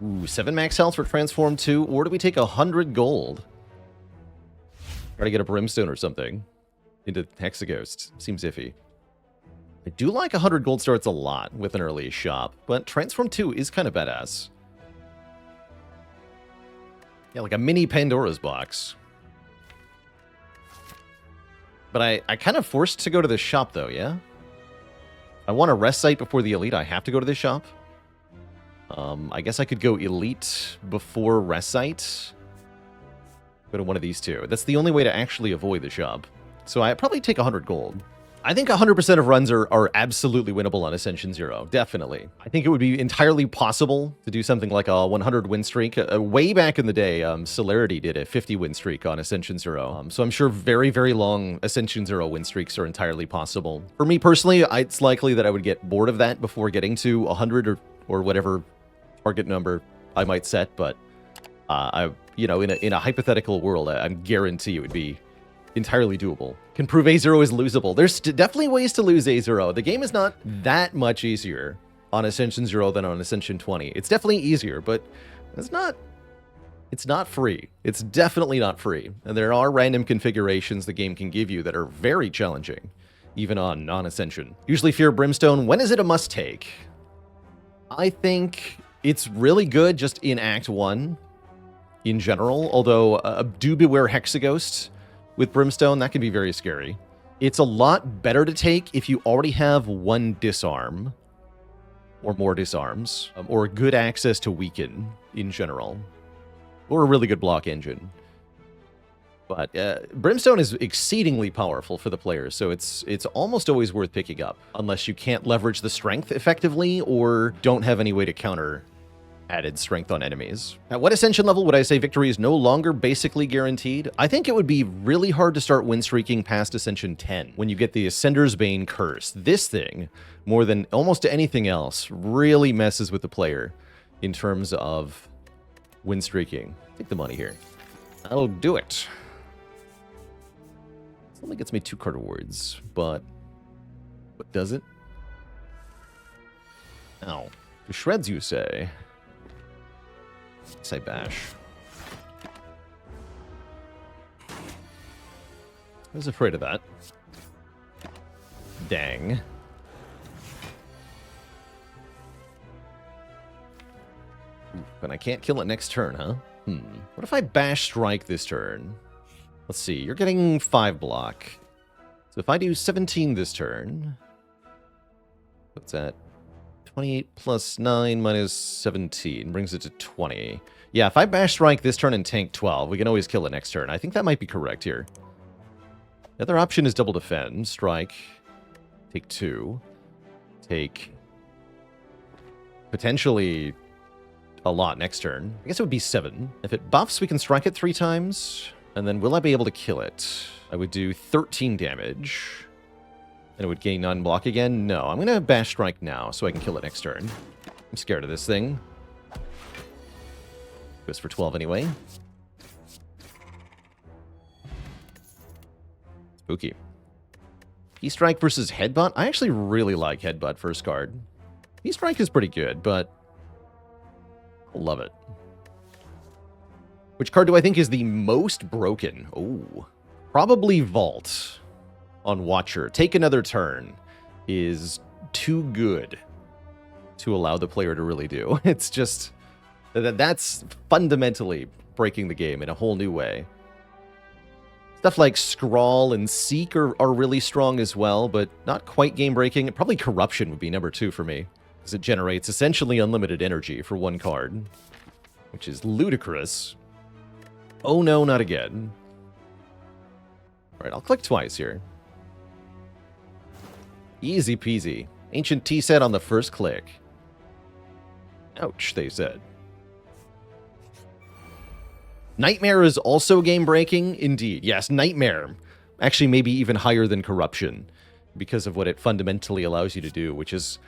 Ooh, 7 max health for Transform 2, or do we take 100 gold? Try to get a Brimstone or something into Hexaghost. Seems iffy. I do like 100 gold starts a lot with an early shop, but Transform 2 is kind of badass. Yeah, like a mini Pandora's box. But I kind of forced to go to the shop, though, yeah? I want a rest site before the elite. I have to go to the shop. I guess I could go elite before rest site. Go to one of these two. That's the only way to actually avoid the shop. So I probably take 100 gold. I think 100% of runs are absolutely winnable on Ascension 0. Definitely. I think it would be entirely possible to do something like a 100 win streak. Way back in the day, Celerity did a 50 win streak on Ascension 0. So I'm sure very, very long Ascension 0 win streaks are entirely possible. For me personally, it's likely that I would get bored of that before getting to 100 or whatever target number I might set. But, you know, in a hypothetical world, I'm guarantee it would be entirely doable. Can prove A0 is losable. There's definitely ways to lose A0. The game is not that much easier on Ascension 0 than on Ascension 20. It's definitely easier, but it's not free. It's definitely not free. And there are random configurations the game can give you that are very challenging, even on non-Ascension. Usually Fear Brimstone, when is it a must-take? I think it's really good just in Act 1 in general, although do beware Hexaghost. With Brimstone, that can be very scary. It's a lot better to take if you already have one disarm, or more disarms, or good access to weaken in general, or a really good block engine. But Brimstone is exceedingly powerful for the players, so it's almost always worth picking up, unless you can't leverage the strength effectively, or don't have any way to counter added strength on enemies. At what Ascension level would I say victory is no longer basically guaranteed? I think it would be really hard to start win streaking past Ascension 10 when you get the Ascender's Bane curse. This thing, more than almost anything else, really messes with the player in terms of win streaking. Take the money here. I'll do it. It only gets me 2 card awards, but what does it? Ow. To shreds, you say? Say bash. I was afraid of that. Dang. But I can't kill it next turn, huh? What if I bash strike this turn? Let's see, you're getting 5 block. So if I do 17 this turn, what's that? 28 plus 9 minus 17 brings it to 20. Yeah, if I bash strike this turn and tank 12, we can always kill it next turn. I think that might be correct here. The other option is double defend. Strike. Take 2. Take potentially a lot next turn. I guess it would be 7. If it buffs, we can strike it 3 times. And then will I be able to kill it? I would do 13 damage. And it would gain unblock again? No, I'm going to bash strike now so I can kill it next turn. I'm scared of this thing. Goes for 12 anyway. Spooky. E-Strike versus Headbutt? I actually really like Headbutt first card. E-Strike is pretty good, but I love it. Which card do I think is the most broken? Oh, probably Vault. On Watcher. Take another turn is too good to allow the player to really do. It's just that's fundamentally breaking the game in a whole new way. Stuff like Scrawl and Seek are really strong as well, but not quite game breaking. Probably Corruption would be number 2 for me, because it generates essentially unlimited energy for 1 card, which is ludicrous. Oh no, not again. Alright, I'll click twice here. Easy peasy. Ancient Tea set on the first click. Ouch, they said. Nightmare is also game-breaking? Indeed. Yes, Nightmare. Actually, maybe even higher than Corruption, because of what it fundamentally allows you to do, which is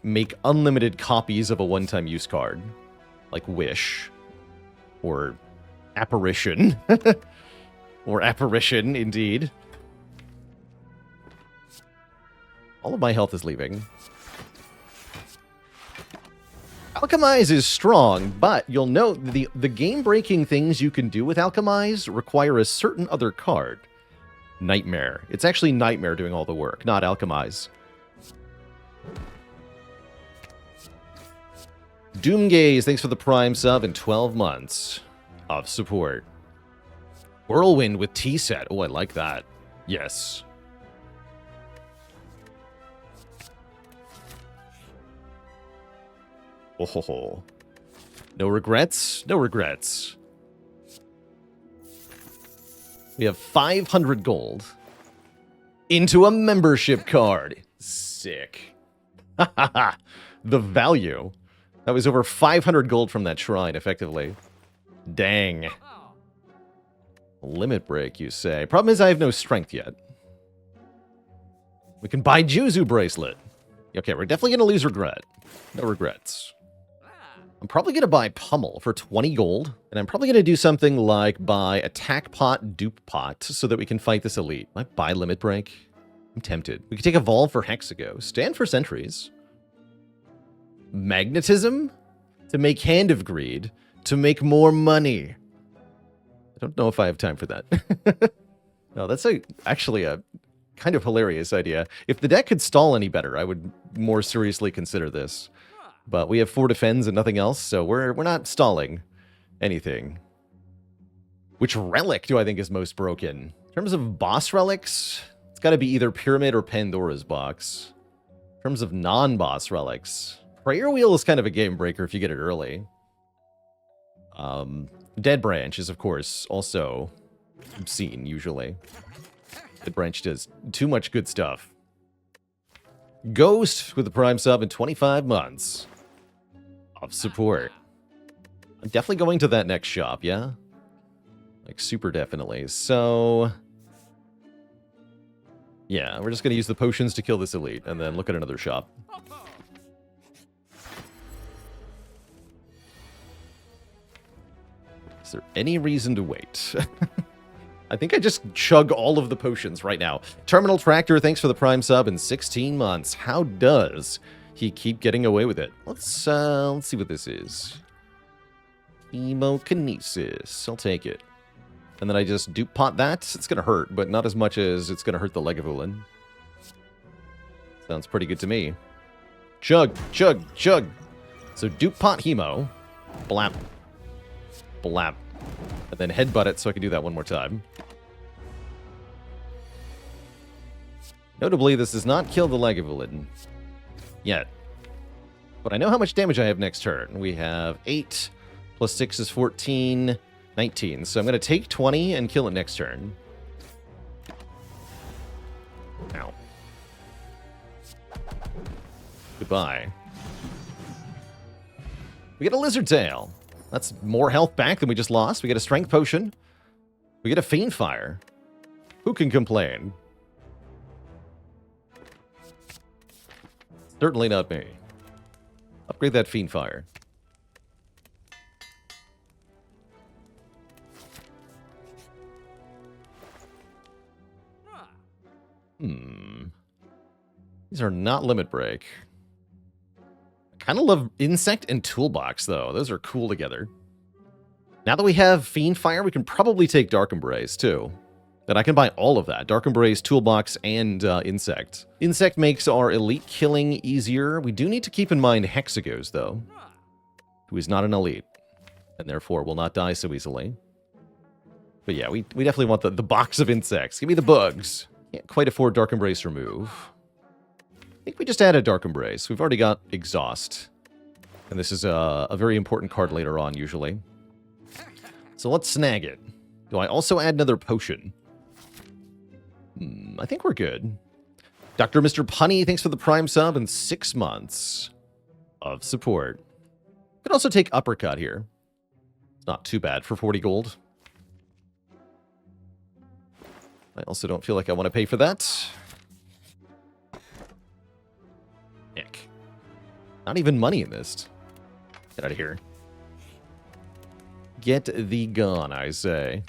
make unlimited copies of a one-time use card. Like Wish. Or Apparition. Or Apparition, indeed. All of my health is leaving. Alchemize is strong, but you'll note the game-breaking things you can do with Alchemize require a certain other card. Nightmare. It's actually Nightmare doing all the work, not Alchemize. Doomgaze, thanks for the Prime sub and 12 months of support. Whirlwind with T-set. Oh, I like that. Yes. Oh, no regrets? No regrets. We have 500 gold into a membership card. Sick. The value. That was over 500 gold from that shrine, effectively. Dang. Limit break, you say. Problem is I have no strength yet. We can buy Juzu bracelet. Okay, we're definitely going to lose regret. No regrets. I'm probably going to buy Pummel for 20 gold, and I'm probably going to do something like buy Attack Pot, Dupe Pot, so that we can fight this elite. Might buy Limit Break. I'm tempted. We could take Evolve for Hexago. Stand for Sentries. Magnetism? To make Hand of Greed. To make more money. I don't know if I have time for that. No, that's actually a kind of hilarious idea. If the deck could stall any better, I would more seriously consider this. But we have 4 defends and nothing else, so we're not stalling anything. Which relic do I think is most broken? In terms of boss relics, it's got to be either Pyramid or Pandora's Box. In terms of non-boss relics, Prayer Wheel is kind of a game breaker if you get it early. Dead Branch is, of course, also obscene, usually. Dead Branch does too much good stuff. Ghost with the Prime sub in 25 months of support. I'm definitely going to that next shop, yeah? Like, super definitely. So, yeah, we're just going to use the potions to kill this elite, and then look at another shop. Is there any reason to wait? I think I just chug all of the potions right now. Terminal Tractor, thanks for the Prime sub in 16 months. How does he keep getting away with it? Let's see what this is. Chemokinesis. I'll take it. And then I just dupe pot that. It's going to hurt, but not as much as it's going to hurt the Legavulin. Sounds pretty good to me. Chug, chug, chug. So dupe pot hemo. Blap. Blap. And then headbutt it so I can do that one more time. Notably, this does not kill the Legavulin. Yet. But I know how much damage I have next turn. We have 8 plus 6 is 14, 19. So I'm going to take 20 and kill it next turn. Ow. Goodbye. We get a Lizard Tail. That's more health back than we just lost. We get a Strength Potion. We get a Fiend Fire. Who can complain? Certainly not me. Upgrade that Fiend Fire. These are not Limit Break. I kind of love Insect and Toolbox, though. Those are cool together. Now that we have Fiend Fire, we can probably take Dark Embrace, too. Then I can buy all of that. Dark Embrace, Toolbox, and Insect. Insect makes our elite killing easier. We do need to keep in mind Hexagos, though. Who is not an elite. And therefore will not die so easily. But yeah, we definitely want the box of insects. Give me the bugs. Can't quite afford Dark Embrace remove. I think we just added Dark Embrace. We've already got Exhaust. And this is a very important card later on, usually. So let's snag it. Do I also add another potion? I think we're good. Dr. Mr. Punny, thanks for the Prime sub and 6 months of support. Could also take Uppercut here. It's not too bad for 40 gold. I also don't feel like I want to pay for that. Ick. Not even money in this. Get out of here. Get thee gone, I say.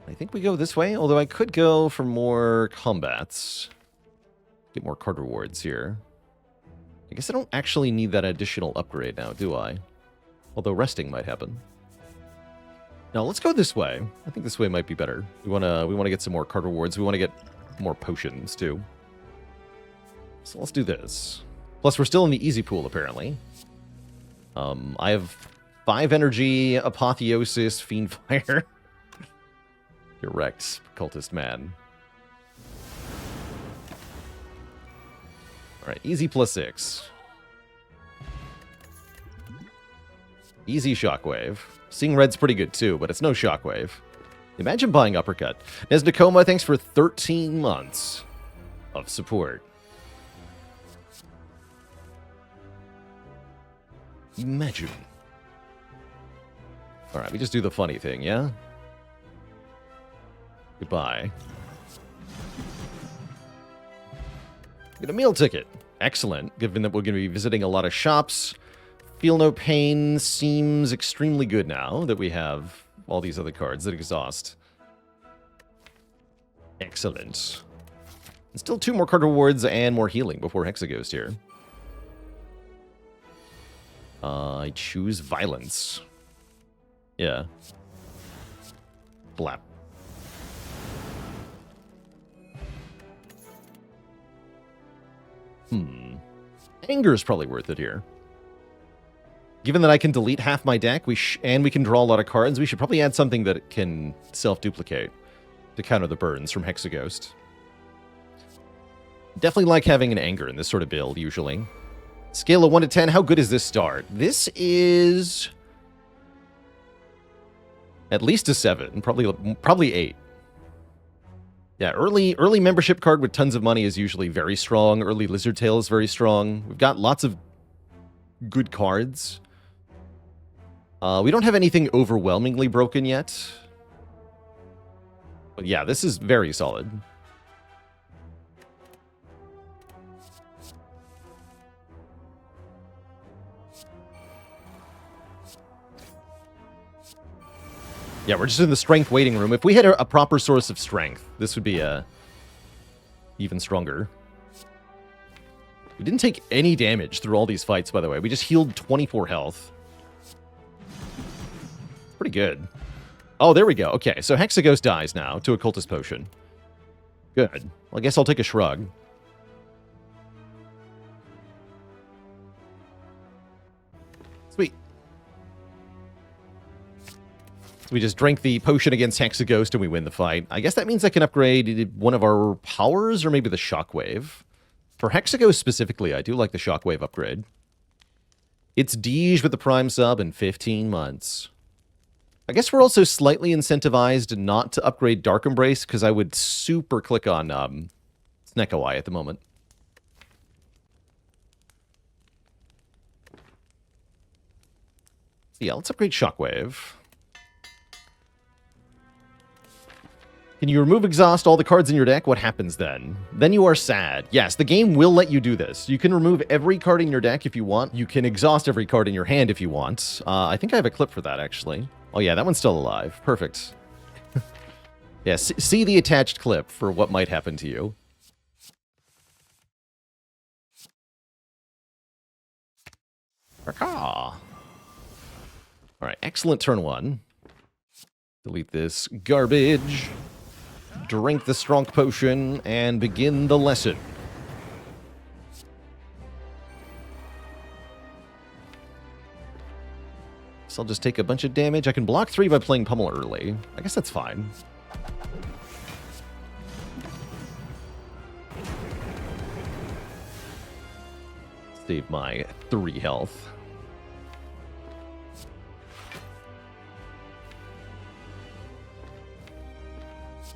I think we go this way, although I could go for more combats. Get more card rewards here. I guess I don't actually need that additional upgrade now, do I? Although resting might happen. Now let's go this way. I think this way might be better. We wanna get some more card rewards. We want to get more potions too. So let's do this. Plus, we're still in the easy pool apparently. I have 5 energy, apotheosis, fiend fire. You're wrecked, cultist man. All right, easy plus 6. Easy shockwave. Seeing red's pretty good too, but it's no shockwave. Imagine buying uppercut. Nesnakoma, thanks for 13 months of support. Imagine. All right, we just do the funny thing, yeah? Goodbye. Get a meal ticket. Excellent, given that we're going to be visiting a lot of shops. Feel no pain seems extremely good now that we have all these other cards that exhaust. Excellent. And still 2 more card rewards and more healing before Hexaghost here. I choose violence. Yeah. Blap. Anger is probably worth it here. Given that I can delete half my deck, and we can draw a lot of cards, we should probably add something that can self-duplicate to counter the burns from Hexaghost. Definitely like having an Anger in this sort of build, usually. Scale of 1 to 10, how good is this start? This is at least a 7, probably 8. Yeah, early membership card with tons of money is usually very strong. Early Lizard Tail is very strong. We've got lots of good cards. We don't have anything overwhelmingly broken yet. But yeah, this is very solid. Yeah, we're just in the strength waiting room. If we had a proper source of strength, this would be even stronger. We didn't take any damage through all these fights, by the way. We just healed 24 health. Pretty good. Oh, there we go. Okay, so Hexaghost dies now to a Cultist Potion. Good. Well, I guess I'll take a shrug. Sweet. So we just drink the potion against Hexaghost and we win the fight. I guess that means I can upgrade one of our powers or maybe the Shockwave. For Hexaghost specifically, I do like the Shockwave upgrade. It's Deej with the Prime sub in 15 months. I guess we're also slightly incentivized not to upgrade Dark Embrace because I would super click on Snekawai at the moment. So yeah, let's upgrade Shockwave. Can you remove exhaust all the cards in your deck? What happens then? Then you are sad. Yes, the game will let you do this. You can remove every card in your deck if you want. You can exhaust every card in your hand if you want. I think I have a clip for that, actually. Oh yeah, that one's still alive. Perfect. Yeah, see the attached clip for what might happen to you. All right, excellent turn 1. Delete this garbage. Drink the strong potion and begin the lesson. So I'll just take a bunch of damage. I can block 3 by playing Pummel early. I guess that's fine. Save my 3 health.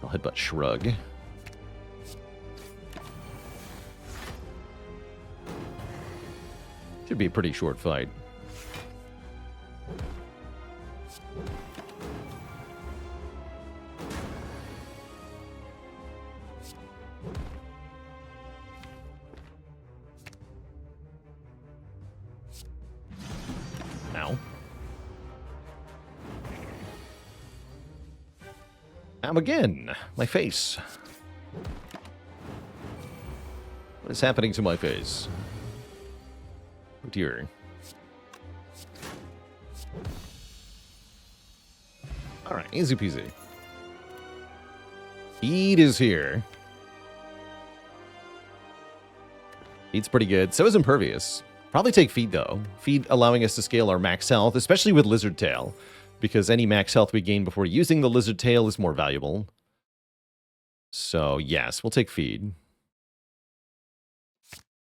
I'll headbutt Shrug. Should be a pretty short fight. Ow. Again, my face. What is happening to my face? Oh dear. Alright, easy peasy. Feed is here. Feed's pretty good. So is Impervious. Probably take Feed, though. Feed allowing us to scale our max health, especially with Lizard Tail, because any max health we gain before using the Lizard Tail is more valuable. So, yes, we'll take Feed.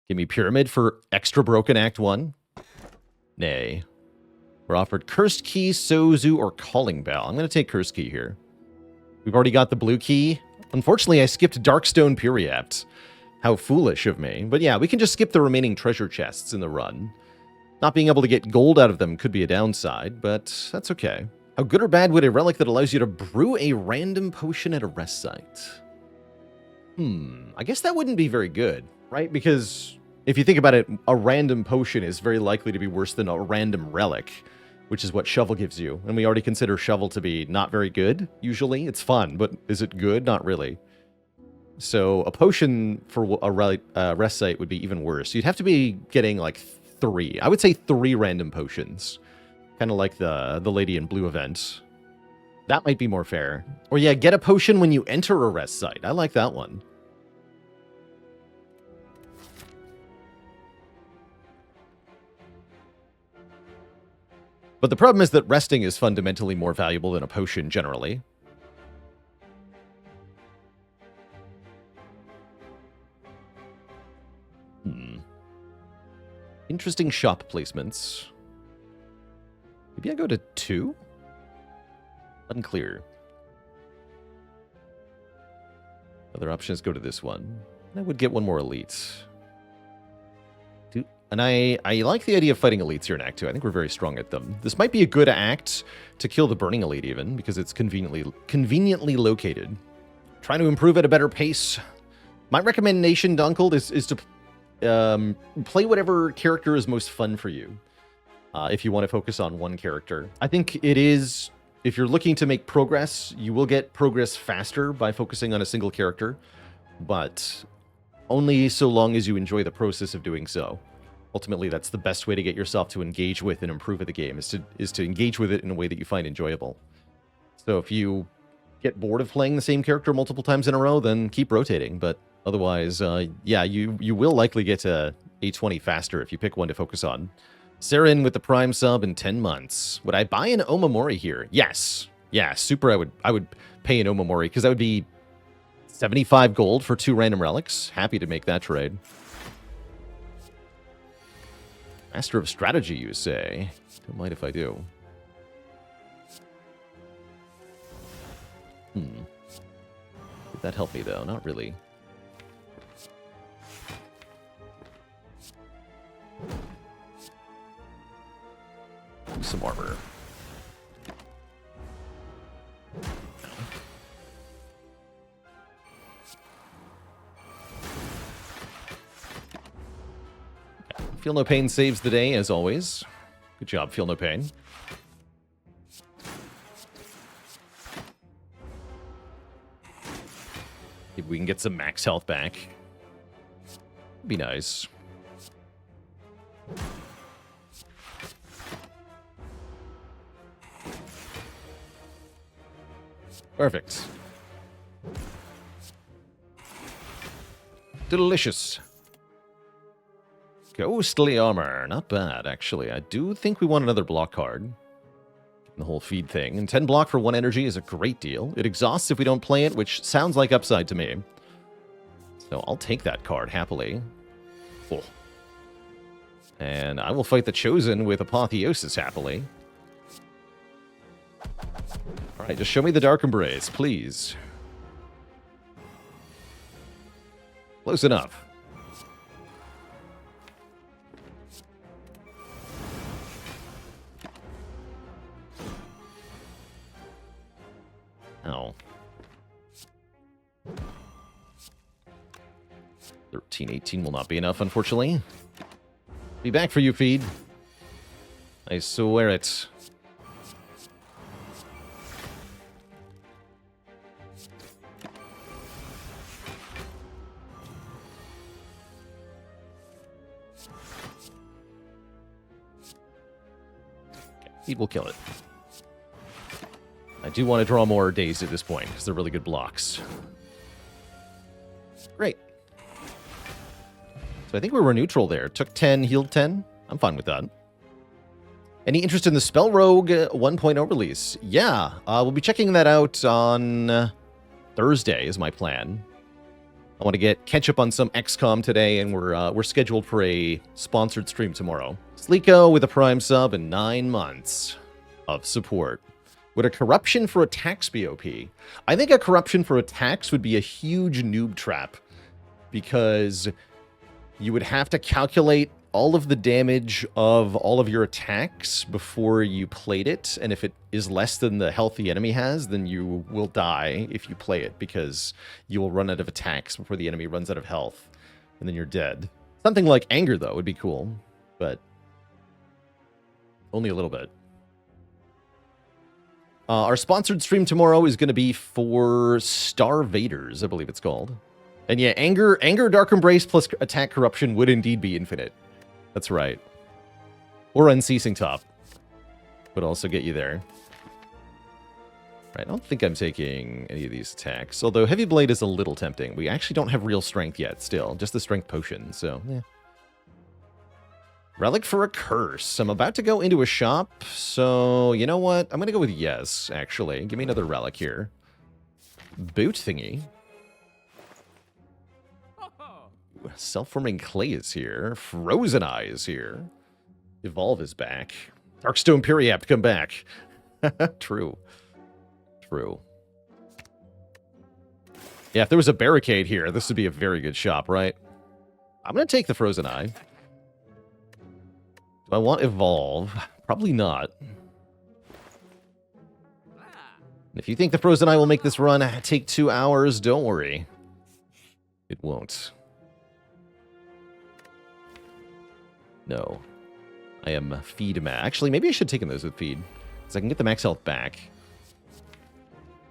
Give me Pyramid for extra broken Act 1. Nay. We're offered Cursed Key, Sozu, or Calling Bell. I'm going to take Cursed Key here. We've already got the blue key. Unfortunately, I skipped Darkstone Puriapt. How foolish of me. But yeah, we can just skip the remaining treasure chests in the run. Not being able to get gold out of them could be a downside, but that's okay. How good or bad would a relic that allows you to brew a random potion at a rest site? I guess that wouldn't be very good, right? Because if you think about it, a random potion is very likely to be worse than a random relic, which is what Shovel gives you. And we already consider Shovel to be not very good, usually. It's fun, but is it good? Not really. So a potion for a rest site would be even worse. You'd have to be getting like 3. I would say 3 random potions. Kind of like the Lady in Blue event. That might be more fair. Or yeah, get a potion when you enter a rest site. I like that one. But the problem is that resting is fundamentally more valuable than a potion generally. Interesting shop placements. Maybe I go to 2? Unclear. Other options go to this one. I would get one more elite. And I like the idea of fighting elites here in Act 2. I think we're very strong at them. This might be a good act to kill the Burning Elite even, because it's conveniently located. Trying to improve at a better pace. My recommendation, Dunkled, is to play whatever character is most fun for you. If you want to focus on one character. I think it is, if you're looking to make progress, you will get progress faster by focusing on a single character, but only so long as you enjoy the process of doing so. Ultimately, that's the best way to get yourself to engage with and improve at the game, is to engage with it in a way that you find enjoyable. So if you get bored of playing the same character multiple times in a row, then keep rotating, but otherwise, yeah, you will likely get to A20 faster if you pick one to focus on. Saren with the Prime sub in 10 months. Would I buy an Omamori here? Yes. Yeah, super, I would pay an Omamori, because that would be 75 gold for 2 random relics. Happy to make that trade. Master of Strategy, you say? Don't mind if I do. Did that help me, though? Not really. Some armor. Feel No Pain saves the day, as always. Good job, Feel No Pain. Maybe we can get some max health back. Be nice. Perfect. Delicious. Ghostly armor. Not bad, actually. I do think we want another block card. The whole feed thing. And 10 block for 1 energy is a great deal. It exhausts if we don't play it, which sounds like upside to me. So I'll take that card happily. Oh. And I will fight the Chosen with Apotheosis happily. Alright, just show me the Dark Embrace, please. Close enough. Oh. 13, 18 will not be enough, unfortunately. Be back for you, Feed. I swear it. Feed will kill it. I do want to draw more days at this point, because they're really good blocks. Great. So I think we were neutral there. Took 10, healed 10. I'm fine with that. Any interest in the Spell Rogue 1.0 release? Yeah, we'll be checking that out on Thursday is my plan. I want to catch up on some XCOM today, and we're scheduled for a sponsored stream tomorrow. Sleeko with a Prime sub and 9 months of support. Would a corruption for attacks be OP? I think a corruption for attacks would be a huge noob trap, because you would have to calculate all of the damage of all of your attacks before you played it, and if it is less than the health the enemy has, then you will die if you play it, because you will run out of attacks before the enemy runs out of health, and then you're dead. Something like Anger, though, would be cool, but only a little bit. Our sponsored stream tomorrow is going to be for Starvaders, I believe it's called. And yeah, Anger, Dark Embrace plus Attack Corruption would indeed be infinite. That's right. Or Unceasing Top would also get you there. Right, I don't think I'm taking any of these attacks. Although Heavy Blade is a little tempting. We actually don't have real strength yet still. Just the strength potion, so yeah. Relic for a Curse. I'm about to go into a shop, so you know what? I'm going to go with yes, actually. Give me another relic here. Boot thingy. Self-forming Clay is here. Frozen Eye is here. Evolve is back. Darkstone Periapt, come back. True. True. Yeah, if there was a barricade here, this would be a very good shop, right? I'm going to take the Frozen Eye. Do I want Evolve? Probably not. If you think the Frozen Eye will make this run take 2 hours, don't worry. It won't. No. I am feed max. Actually, maybe I should take those with feed, because I can get the max health back.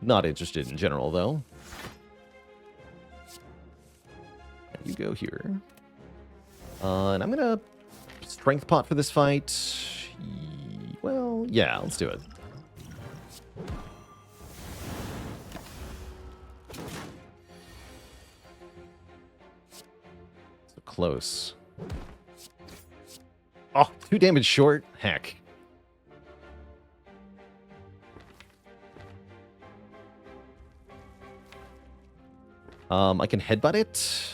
Not interested in general, though. You go here. And I'm going to strength pot for this fight. Well, yeah, let's do it. So close. Oh, 2 damage short? Heck. I can headbutt it?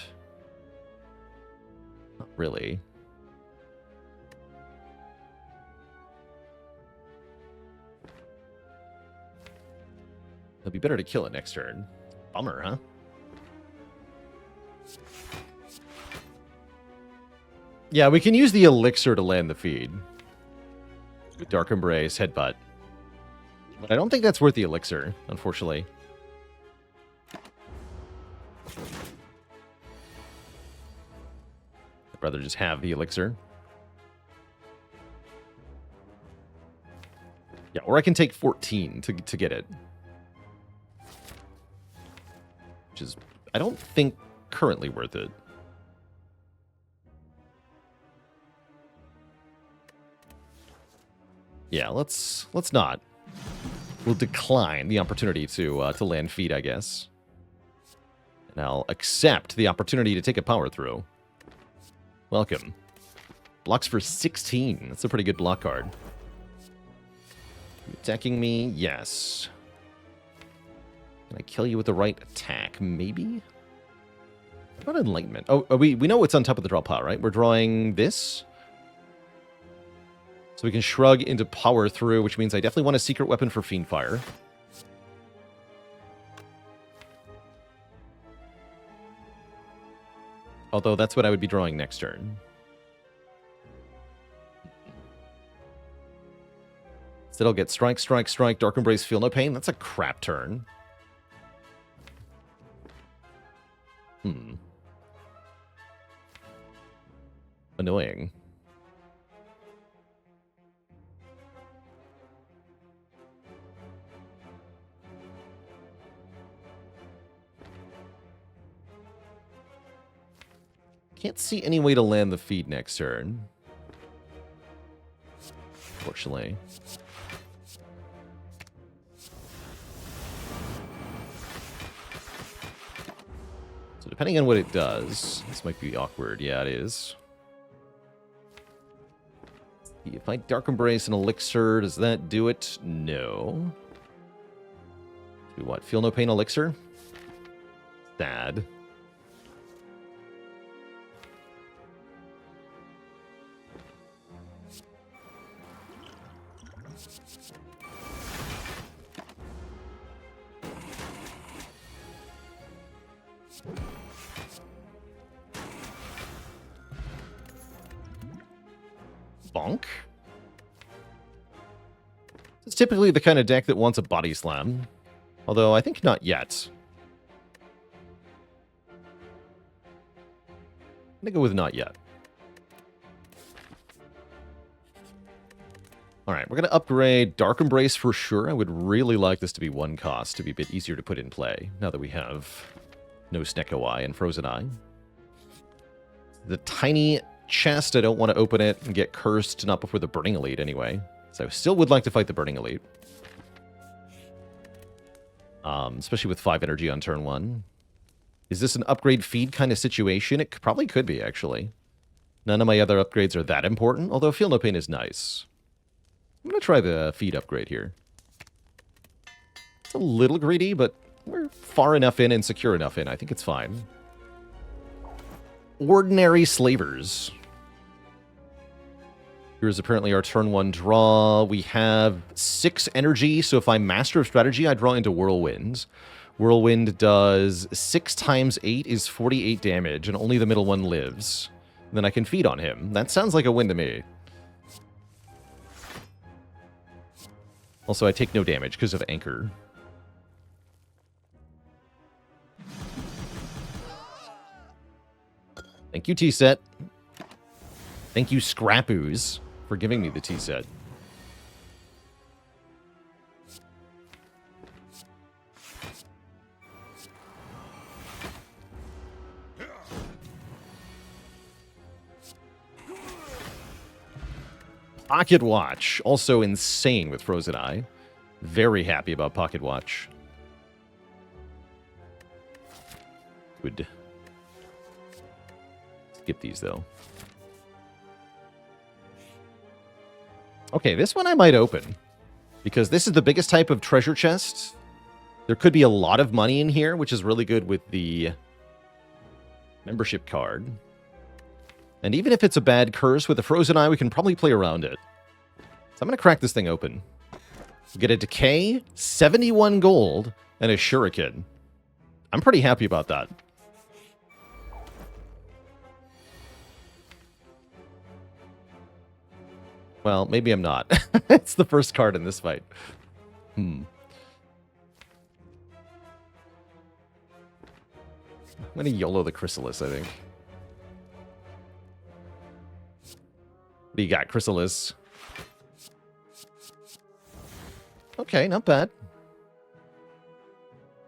Not really. It'd be better to kill it next turn. Bummer, huh? Yeah, we can use the elixir to land the feed. With Dark Embrace, Headbutt. But I don't think that's worth the elixir, unfortunately. I'd rather just have the elixir. Yeah, or I can take 14 to get it. Which is, I don't think, currently worth it. Yeah, let's not. We'll decline the opportunity to land feed, I guess. And I'll accept the opportunity to take a power through. Welcome. Blocks for 16. That's a pretty good block card. You attacking me? Yes. Can I kill you with the right attack? Maybe? What about Enlightenment? Oh, we know what's on top of the draw pile, right? We're drawing this. So we can shrug into power through, which means I definitely want a secret weapon for Fiendfire. Although that's what I would be drawing next turn. Instead I'll get Strike, Strike, Strike, Dark Embrace, Feel No Pain. That's a crap turn. Annoying. Can't see any way to land the feed next turn. Unfortunately. Depending on what it does, this might be awkward. Yeah, it is. If I Dark Embrace an Elixir, does that do it? No. Do what? Feel no pain Elixir? Sad. Bonk. It's typically the kind of deck that wants a body slam. Although, I think not yet. I'm gonna go with not yet. Alright, we're gonna upgrade Dark Embrace for sure. I would really like this to be 1 cost to be a bit easier to put in play, now that we have no Snecko Eye and Frozen Eye. The tiny chest, I don't want to open it and get cursed, not before the Burning Elite anyway. So I still would like to fight the Burning Elite. Especially with 5 energy on turn 1. Is this an upgrade feed kind of situation? It probably could be, actually. None of my other upgrades are that important, although Feel No Pain is nice. I'm going to try the feed upgrade here. It's a little greedy, but we're far enough in and secure enough in. I think it's fine. Ordinary Slavers. Here's apparently our turn 1 draw. We have 6 energy, so if I'm Master of Strategy, I draw into Whirlwind. Whirlwind does 6 times 8 is 48 damage, and only the middle one lives. Then I can feed on him. That sounds like a win to me. Also, I take no damage because of Anchor. Thank you, T-Set. Thank you, Scrappoos, for giving me the T-Set. Pocket Watch, also insane with Frozen Eye. Very happy about Pocket Watch. Good. Skip these, though. Okay, this one I might open. Because this is the biggest type of treasure chest. There could be a lot of money in here, which is really good with the membership card. And even if it's a bad curse with a Frozen Eye, we can probably play around it. So I'm going to crack this thing open. Get a Decay, 71 gold, and a Shuriken. I'm pretty happy about that. Well, maybe I'm not. It's the first card in this fight. I'm going to YOLO the Chrysalis, I think. What do you got, Chrysalis? Okay, not bad.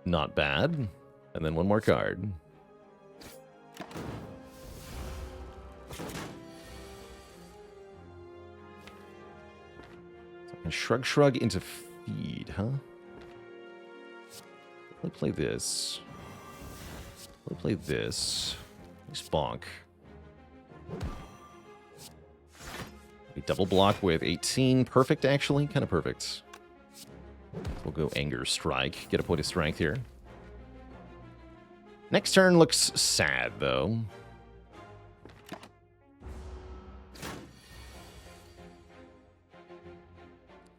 Not bad. And then one more card. And shrug into feed, huh? Let's play this. Let's play this. Bonk. We double block with 18. Perfect, actually. Kind of perfect. We'll go Anger Strike. Get a point of strength here. Next turn looks sad, though.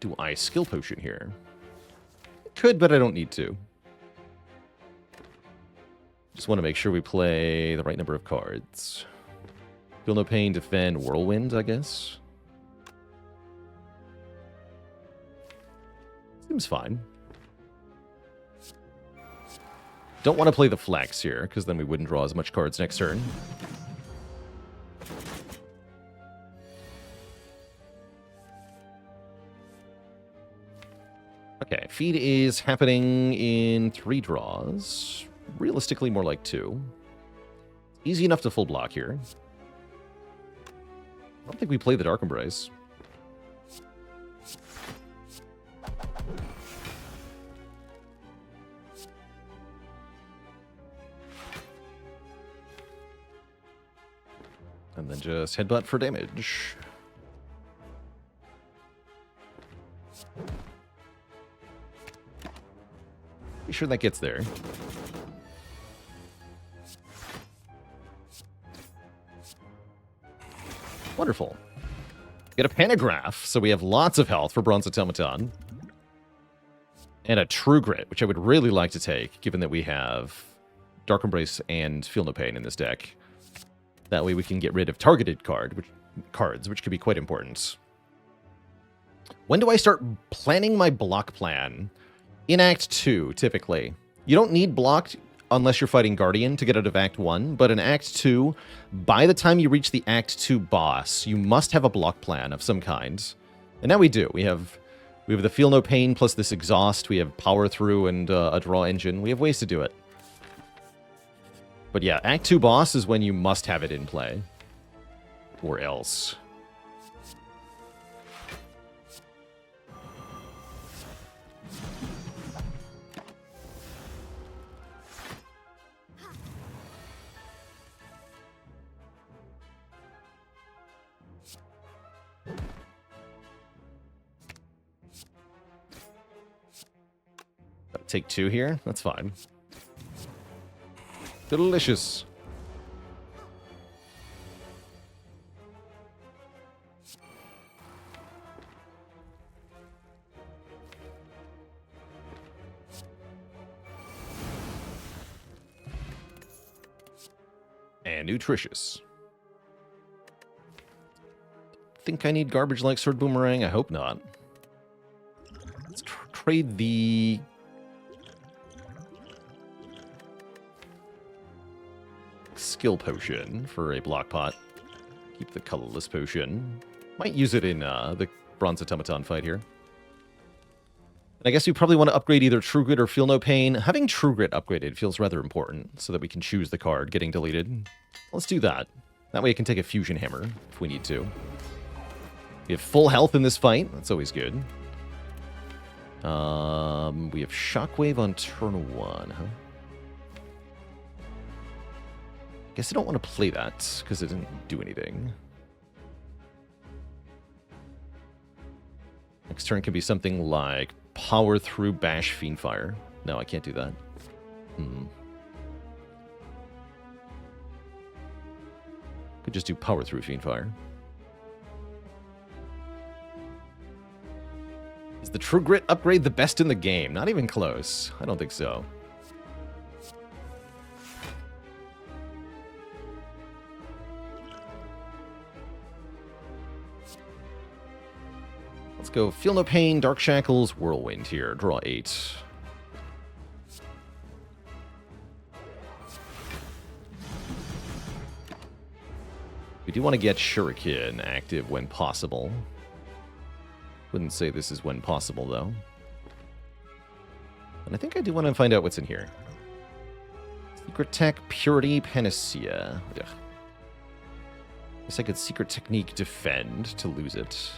Do I skill potion here? Could, but I don't need to. Just want to make sure we play the right number of cards. Feel no pain, defend, whirlwind, I guess. Seems fine. Don't want to play the flex here, because then we wouldn't draw as much cards next turn. Okay, feed is happening in 3 draws. Realistically, more like 2. Easy enough to full block here. I don't think we play the Dark Embrace. And then just headbutt for damage. Be sure that gets there. Wonderful. Get a panagraph, so we have lots of health for Bronze Automaton. And a True Grit, which I would really like to take, given that we have Dark Embrace and Feel No Pain in this deck. That way we can get rid of targeted cards, which could be quite important. When do I start planning my block plan? In Act 2, typically. You don't need blocked unless you're fighting Guardian to get out of Act 1, but in Act 2, by the time you reach the Act 2 boss, you must have a block plan of some kind. And now we do. We have the Feel No Pain plus this Exhaust, we have Power Through and a Draw Engine. We have ways to do it. But yeah, Act 2 boss is when you must have it in play. Or else. Take 2 here? That's fine. Delicious. And nutritious. Think I need garbage like Sword Boomerang? I hope not. Let's trade the... Skill Potion for a Block Pot. Keep the Colorless Potion. Might use it in the Bronze Automaton fight here. And I guess you probably want to upgrade either True Grit or Feel No Pain. Having True Grit upgraded feels rather important, so that we can choose the card getting deleted. Let's do that. That way I can take a Fusion Hammer if we need to. We have full health in this fight. That's always good. We have Shockwave on turn 1, huh? Guess I don't want to play that, because it didn't do anything. Next turn could be something like Power Through Bash Fiendfire. No, I can't do that. Could just do Power Through Fiendfire. Is the True Grit upgrade the best in the game? Not even close. I don't think so. Let's go Feel No Pain, Dark Shackles, Whirlwind here. Draw 8. We do want to get Shuriken active when possible. Wouldn't say this is when possible, though. And I think I do want to find out what's in here. Secret Tech, Purity, Panacea. Ugh. Guess I could Secret Technique Defend to lose it.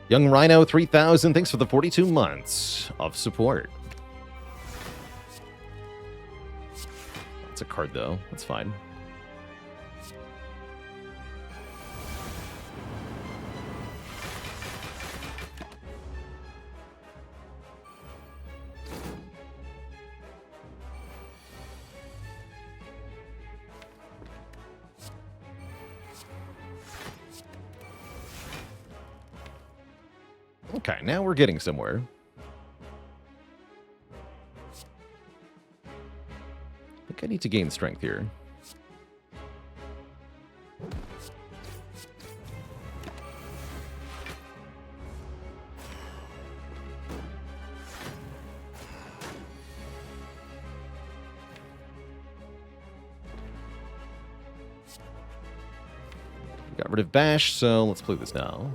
Young Rhino 3000, thanks for the 42 months of support. That's a card, though. That's fine. Okay, now we're getting somewhere. I think I need to gain strength here. Got rid of Bash, so let's play this now.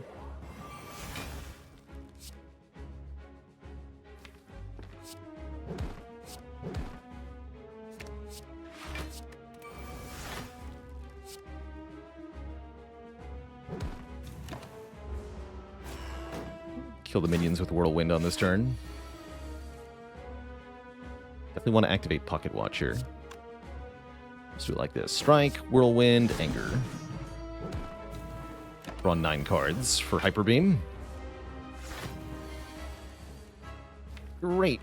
Kill the minions with Whirlwind on this turn. The Definitely want to activate Pocket Watcher. Let's do it like this. Strike, Whirlwind, Anger. Draw 9 cards for Hyper Beam. Great.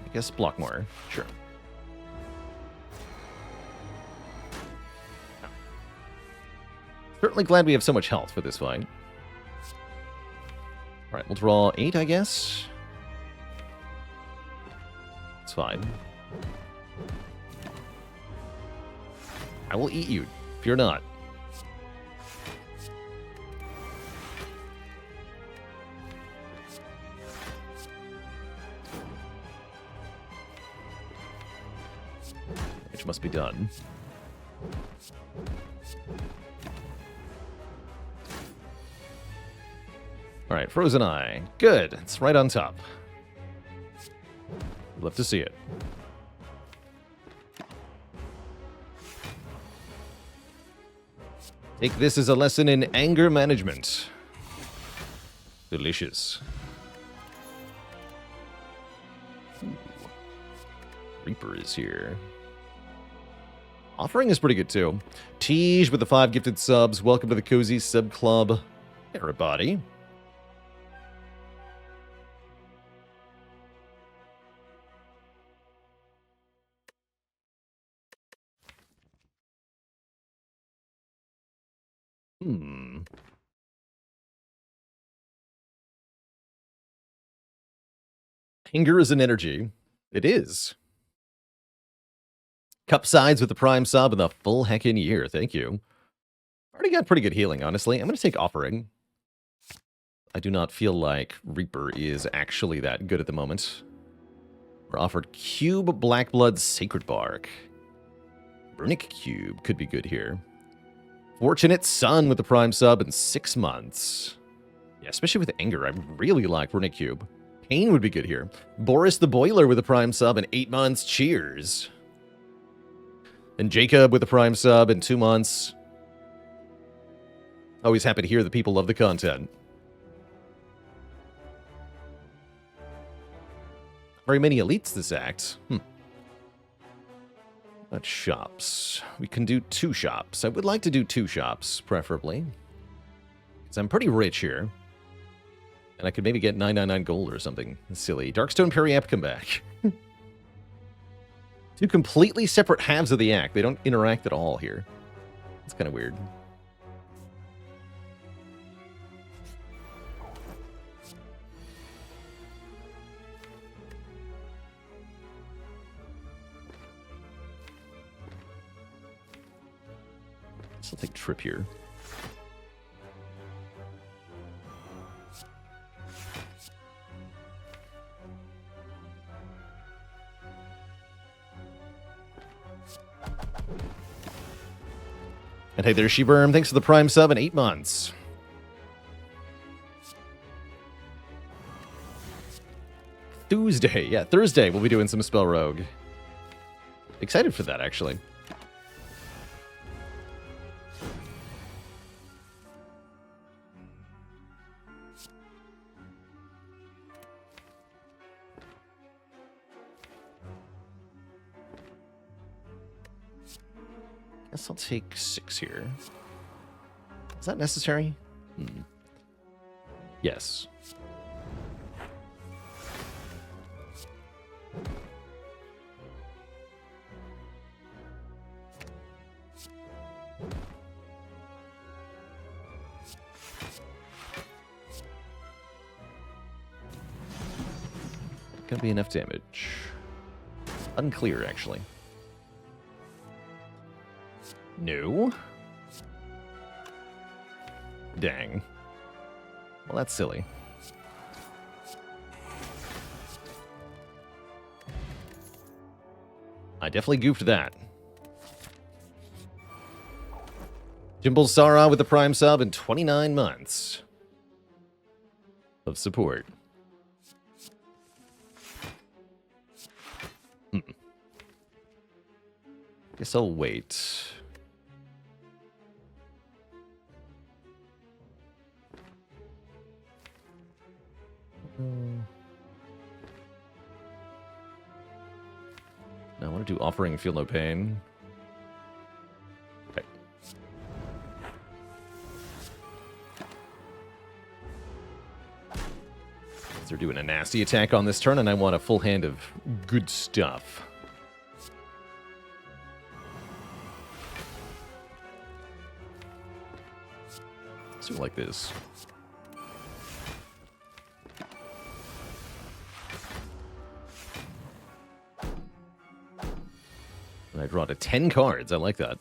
I guess block more. Sure. Certainly glad we have so much health for this fight. Alright, we'll draw 8, I guess. It's fine. I will eat you. Fear not. Which must be done. Alright, Frozen Eye. Good. It's right on top. Love to see it. Take this as a lesson in anger management. Delicious. Ooh. Reaper is here. Offering is pretty good too. Tej with the 5 gifted subs. Welcome to the Cozy Sub Club. Everybody. Anger is an energy. It is. Cup sides with the prime sub in the full heckin' year. Thank you. Already got pretty good healing, honestly. I'm going to take Offering. I do not feel like Reaper is actually that good at the moment. We're offered Cube Blackblood Sacred Bark. Runic Cube could be good here. Fortunate Sun with the prime sub in 6 months. Yeah, especially with Anger. I really like Runic Cube. Pain would be good here. Boris the Boiler with a prime sub in 8 months. Cheers. And Jacob with a prime sub in 2 months. Always happy to hear that people love the content. Very many elites this act. Not shops. We can do 2 shops. I would like to do 2 shops, preferably. Because I'm pretty rich here. And I could maybe get 999 gold or something silly. Darkstone Periapt, come back. 2 completely separate halves of the act. They don't interact at all here. It's kind of weird. I'll take Trip here. And hey there, Sheberm. Thanks for the prime sub in 8 months. Tuesday. Yeah, Thursday we'll be doing some Spell Rogue. Excited for that, actually. Guess I'll take 6 here. Is that necessary? Yes. Gonna be enough damage. Unclear, actually. No. Dang. Well, that's silly. I definitely goofed that. Jimble Sara with the prime sub in 29 months. of support. Guess I'll wait. No, I want to do Offering Feel No Pain. Okay. They're doing a nasty attack on this turn, and I want a full hand of good stuff. So like this. And I draw to 10 cards. I like that.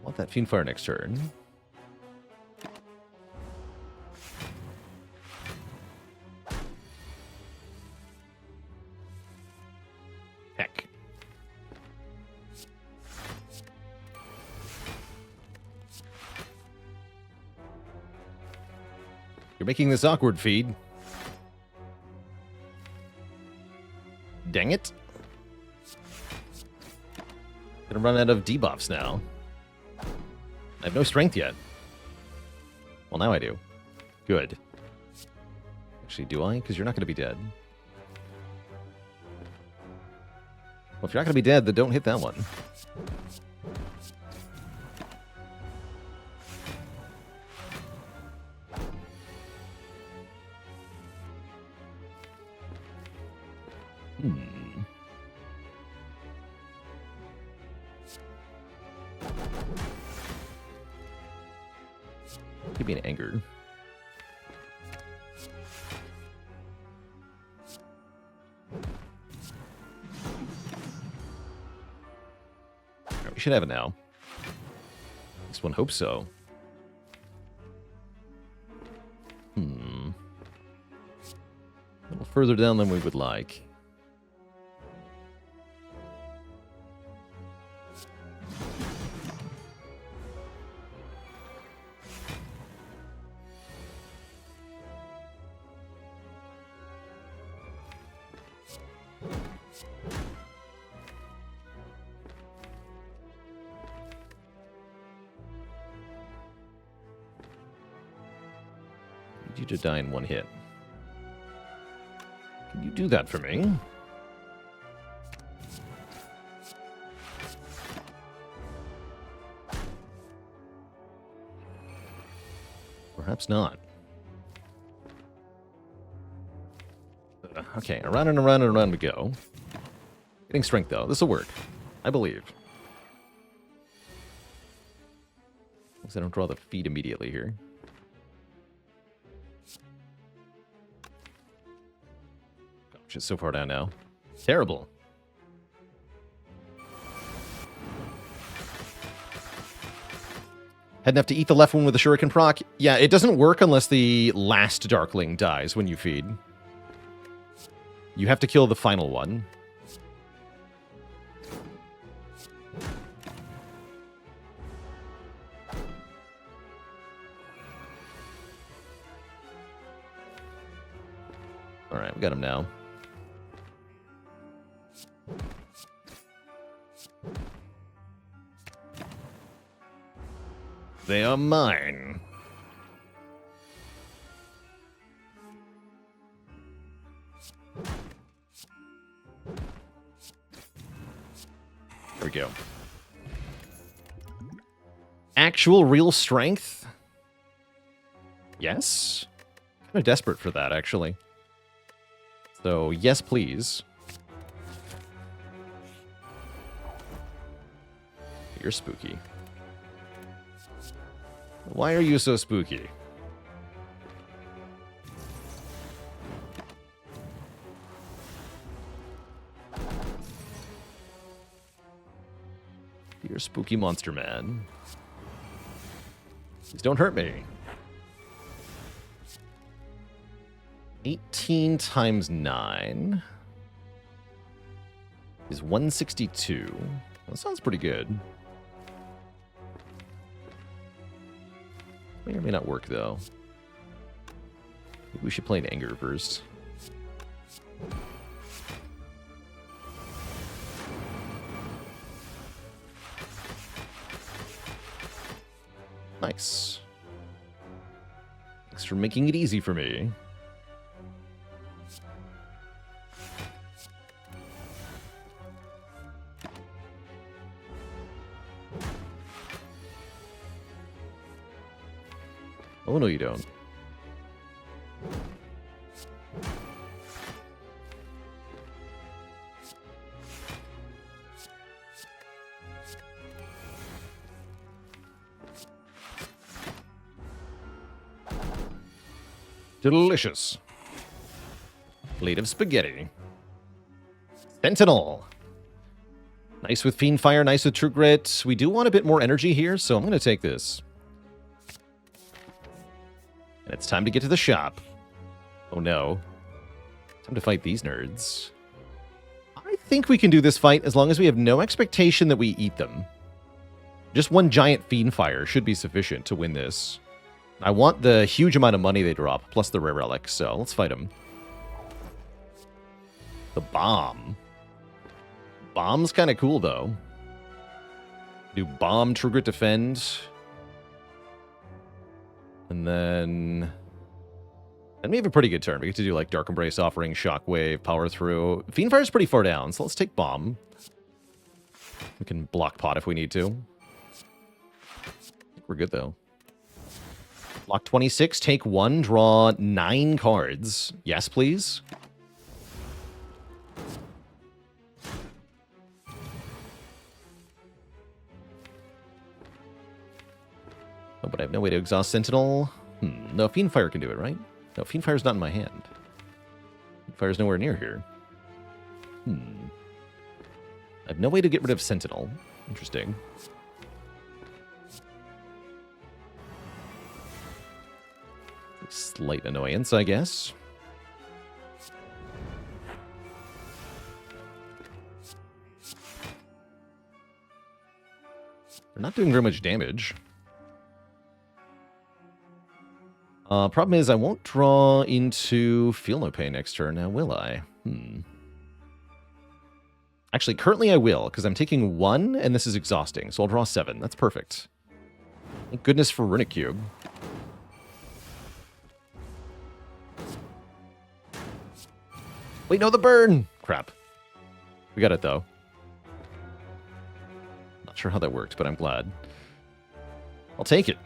Want that Fiendfire next turn. Heck. You're making this awkward, Feed. Dang it. Gonna run out of debuffs now. I have no strength yet. Well, now I do. Good. Actually, do I? Because you're not going to be dead. Well, if you're not going to be dead, then don't hit that one. Could be an anger. Right, we should have it now. This one hopes so. A little further down than we would like. You to die in one hit. Can you do that for me? Perhaps not. Okay, around and around and around we go. Getting strength, though. This will work. I believe. As I don't draw the feed immediately here. Gosh, it's so far down now. Terrible. Had enough to eat the left one with the Shuriken proc. Yeah, it doesn't work unless the last Darkling dies when you feed. You have to kill the final one. Alright, we got him now. They are mine. There we go. Actual real strength? Yes? Kind of desperate for that, actually. So, yes, please. You're spooky. Why are you so spooky? You're a spooky monster, man. Please don't hurt me. 18 times 9 is 162. That sounds pretty good. May or may not work, though. Maybe we should play an anger first. Nice. Thanks for making it easy for me. Oh, no, you don't. Delicious. Plate of spaghetti. Sentinel. Nice with Fiend Fire, nice with True Grit. We do want a bit more energy here, so I'm going to take this. And it's time to get to the shop. Oh no. Time to fight these nerds. I think we can do this fight as long as we have no expectation that we eat them. Just one giant Fiend Fire should be sufficient to win this. I want the huge amount of money they drop, plus the rare relic, so let's fight them. The bomb. Bomb's kind of cool, though. Do bomb, True Grit, defend. And then we have a pretty good turn. We get to do, like, Dark Embrace, Offering, Shockwave, Power Through. Fiend Fire's pretty far down, so let's take Bomb. We can block pot if we need to. I think we're good, though. Block 26, take 1, draw 9 cards. Yes, please. Oh, but I have no way to exhaust Sentinel. No, Fiend Fire can do it, right? No, Fiend Fire's not in my hand. Fiend Fire's nowhere near here. I have no way to get rid of Sentinel. Interesting. Slight annoyance, I guess. They're not doing very much damage. Problem is, I won't draw into Feel No Pain next turn now, will I? Actually, currently I will, because I'm taking 1, and this is exhausting, so I'll draw 7. That's perfect. Thank goodness for Runic Cube. Wait, no, the burn! Crap. We got it, though. Not sure how that worked, but I'm glad. I'll take it.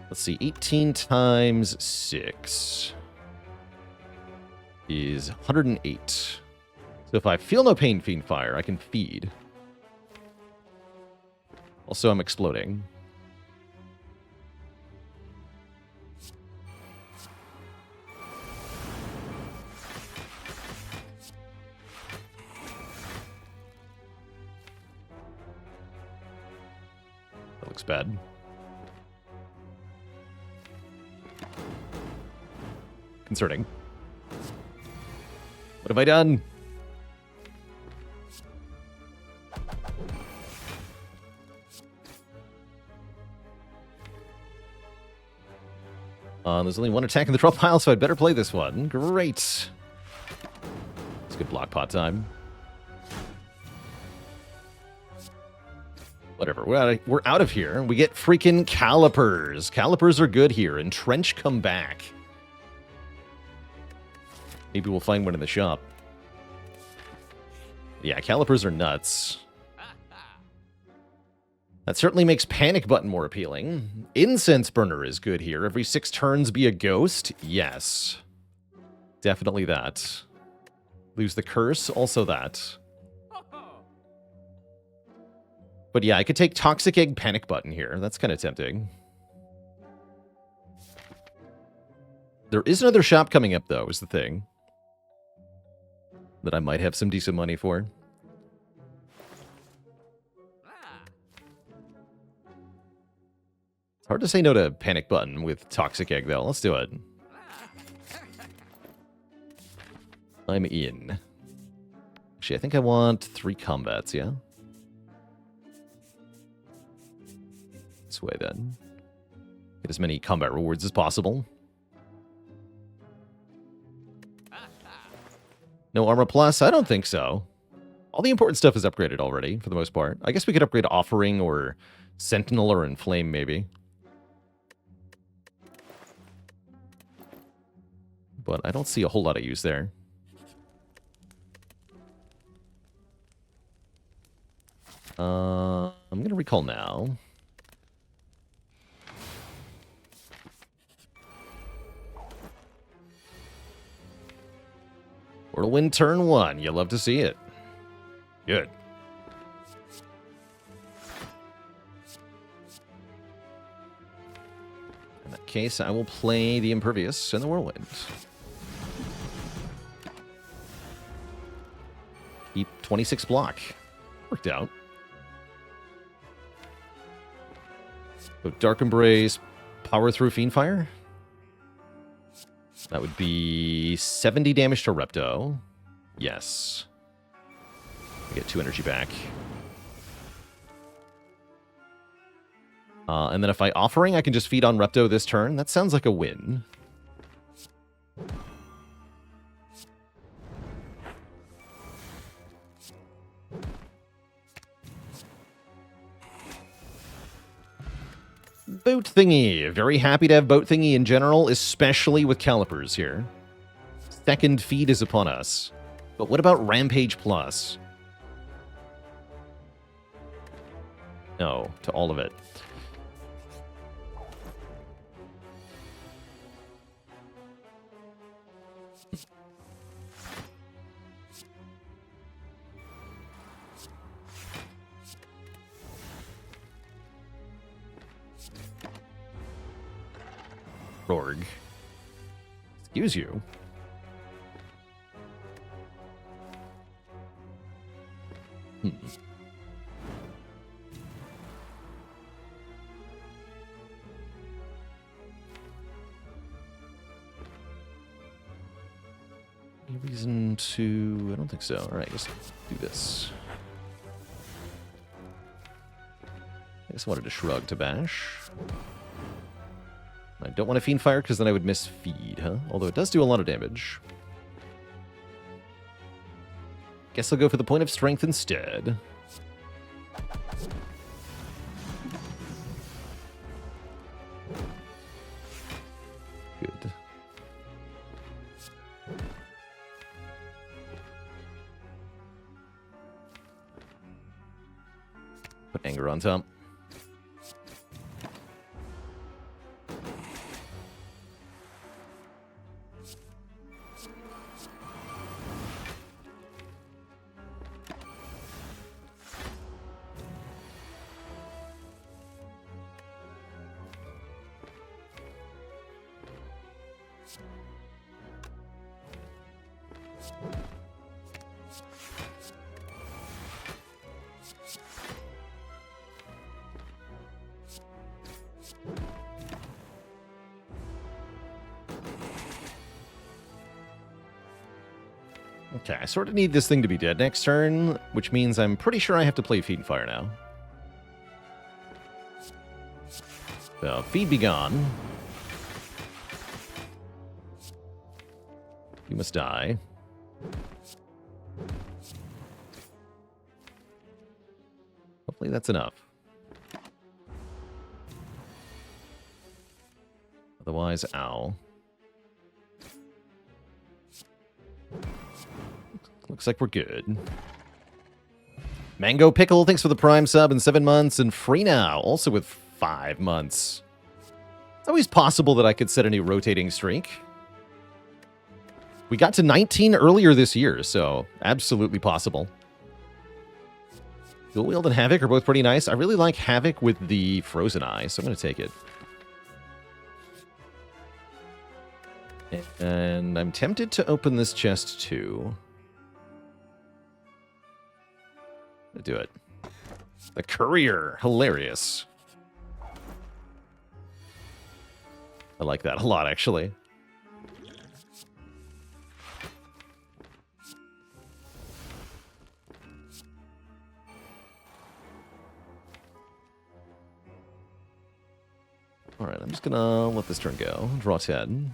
Let's see, 18 times 6 is 108. So if I feel no pain, Fiend Fire, I can feed. Also, I'm exploding. That looks bad. Concerning. What have I done? There's only one attack in the draw pile, so I'd better play this one. Great. It's good block pot time. Whatever. We're out of here. We get freaking Calipers. Calipers are good here. Entrench come back. Maybe we'll find one in the shop. Yeah, Calipers are nuts. That certainly makes Panic Button more appealing. Incense Burner is good here. Every 6 turns be a ghost? Yes. Definitely that. Lose the Curse? Also that. But yeah, I could take Toxic Egg Panic Button here. That's kind of tempting. There is another shop coming up, though, is the thing. That I might have some decent money for. It's hard to say no to Panic Button with Toxic Egg, though. Let's do it. I'm in. Actually, I think I want 3 combats, yeah? This way, then. Get as many combat rewards as possible. No armor plus? I don't think so. All the important stuff is upgraded already, for the most part. I guess we could upgrade Offering or Sentinel or Inflame, maybe. But I don't see a whole lot of use there. I'm going to recall now. Whirlwind turn 1. You love to see it. Good. In that case, I will play the Impervious and the Whirlwind. Keep 26 block. Worked out. So Dark Embrace, power through Fiendfire. That would be 70 damage to Repto. Yes. I get 2 energy back. And then if I Offering, I can just feed on Repto this turn. That sounds like a win. Boat Thingy. Very happy to have Boat Thingy in general, especially with Calipers here. Second feed is upon us. But what about Rampage Plus? No, to all of it. Rorg. Excuse you. Any reason to... I don't think so. Alright, let's do this. I guess I wanted to shrug to bash. I don't want to Fiend Fire because then I would miss feed, huh? Although it does do a lot of damage. Guess I'll go for the point of strength instead. Good. Put Anger on top. Okay, I sort of need this thing to be dead next turn, which means I'm pretty sure I have to play Feed and Fire now. So, Feed be gone. You must die. Hopefully that's enough. Otherwise, ow. Looks like we're good. Mango Pickle, thanks for the Prime sub in 7 months. And Free Now, also with 5 months. It's always possible that I could set a new rotating streak. We got to 19 earlier this year, so absolutely possible. Dual Wield and Havoc are both pretty nice. I really like Havoc with the Frozen Eye, so I'm going to take it. And I'm tempted to open this chest too. Do it. The courier. Hilarious. I like that a lot, actually. Alright, I'm just gonna let this turn go. Draw 10.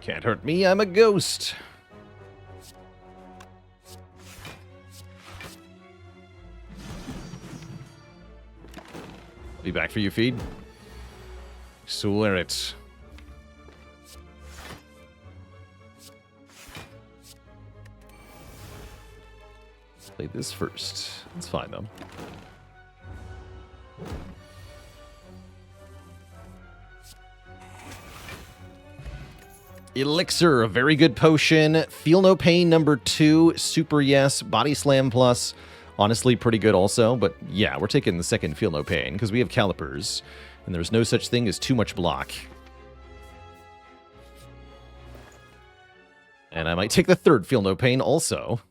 Can't hurt me, I'm a ghost. I'll be back for you, feed. Swear it. Play this first. It's fine, though. Elixir, a very good potion. Feel No Pain, number 2. Super yes. Body Slam plus. Honestly, pretty good also. But yeah, we're taking the second Feel No Pain because we have Calipers. And there's no such thing as too much block. And I might take the third Feel No Pain also.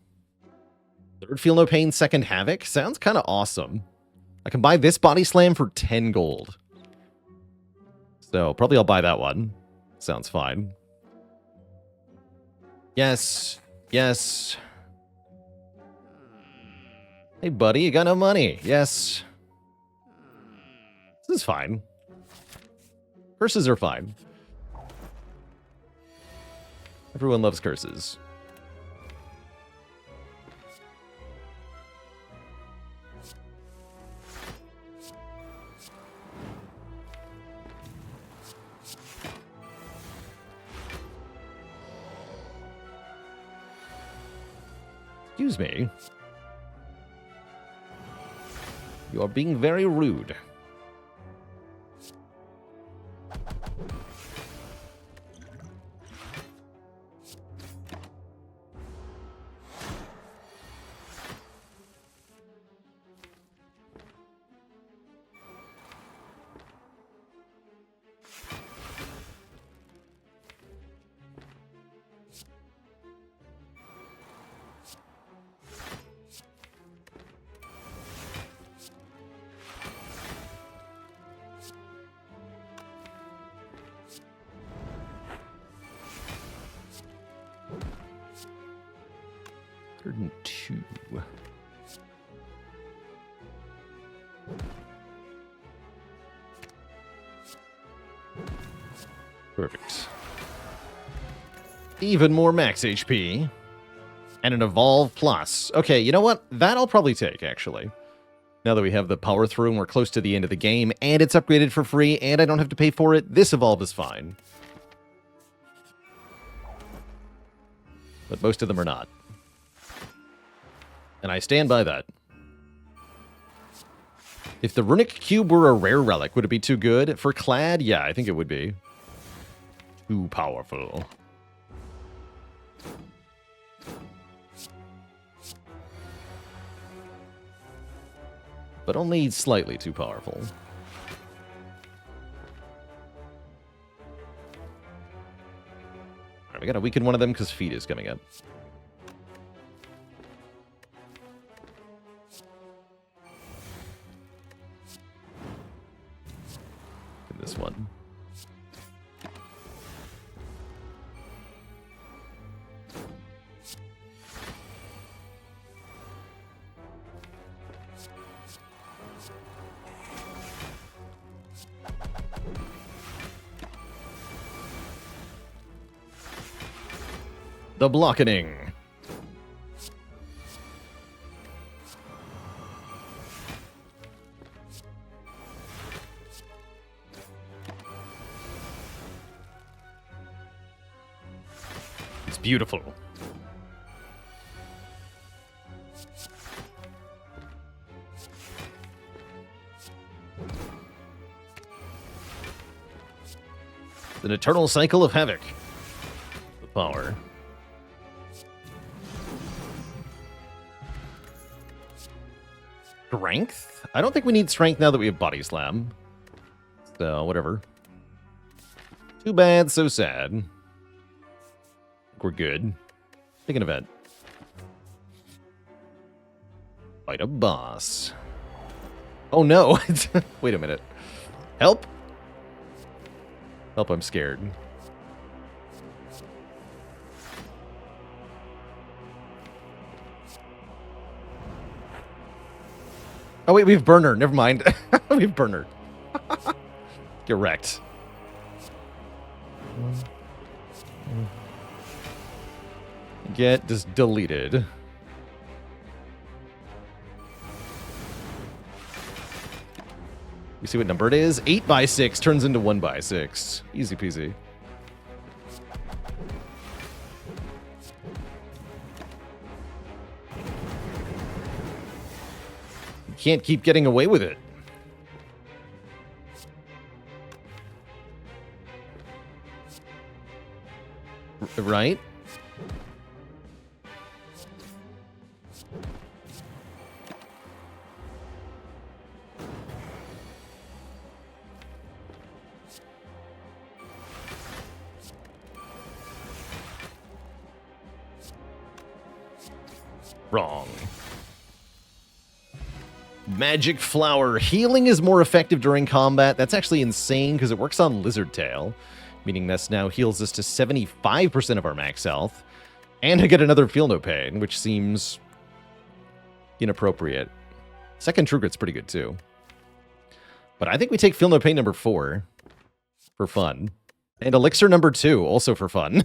Third Feel No Pain, second Havoc. Sounds kind of awesome. I can buy this Body Slam for 10 gold. So probably I'll buy that one. Sounds fine. Yes. Yes. Hey, buddy, you got no money. Yes. This is fine. Curses are fine. Everyone loves curses. Excuse me. You are being very rude. Two. Perfect. Even more max HP. And an Evolve Plus. Okay, you know what? That I'll probably take, actually. Now that we have the power through and we're close to the end of the game, and it's upgraded for free, and I don't have to pay for it, this Evolve is fine. But most of them are not. And I stand by that. If the Runic Cube were a rare relic, would it be too good? For Clad, yeah, I think it would be. Too powerful. But only slightly too powerful. Alright, we gotta weaken one of them because feed is coming up. This one. The blockening. beautiful. An eternal cycle of havoc. The power. Strength? I don't think we need strength now that we have body slam. So, whatever. Too bad, so sad. We're good. Pick an event. Fight a boss. Oh no! Wait a minute. Help! Help, I'm scared. Oh wait, we have burner. Never mind. We have burner. Get wrecked. Get just deleted. You see what number it is? 8x6 turns into 1x6. Easy peasy. You can't keep getting away with it. Right? Wrong. Magic Flower. Healing is more effective during combat. That's actually insane because it works on Lizard Tail, meaning this now heals us to 75% of our max health. And I get another Feel No Pain, which seems inappropriate. Second True Grit's pretty good too. But I think we take Feel No Pain number 4 for fun. And Elixir number 2 also for fun.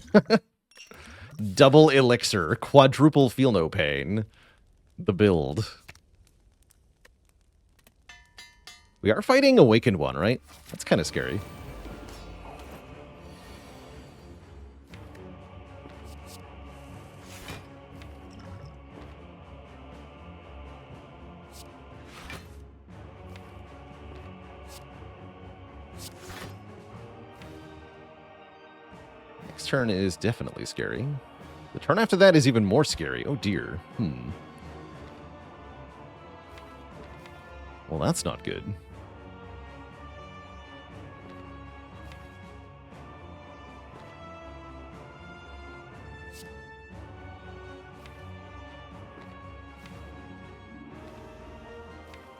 Double Elixir, quadruple Feel No Pain. The build. We are fighting Awakened One, right? That's kind of scary. Next turn is definitely scary. The turn after that is even more scary. Oh dear. Well, that's not good.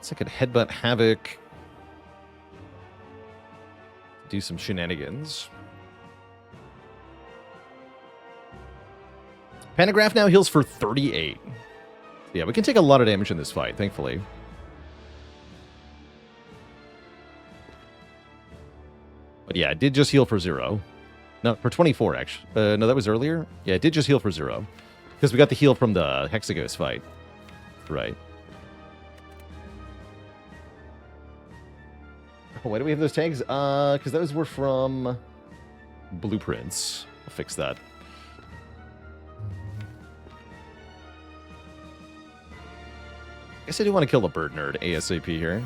So I could headbutt Havoc. Do some shenanigans. Panagraph now heals for 38. Yeah, we can take a lot of damage in this fight, thankfully. But yeah, it did just heal for 0. No, for 24, actually. No, that was earlier? Yeah, it did just heal for 0. Because we got the heal from the Hexaghost fight. Right. Why do we have those tags? Because those were from Blueprints. I'll fix that. I guess I do want to kill the bird nerd ASAP here.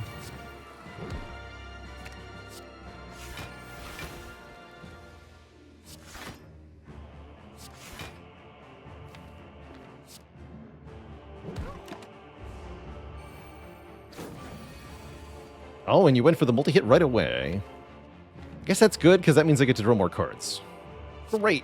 Oh, and you went for the multi-hit right away. I guess that's good, because that means I get to draw more cards. Great.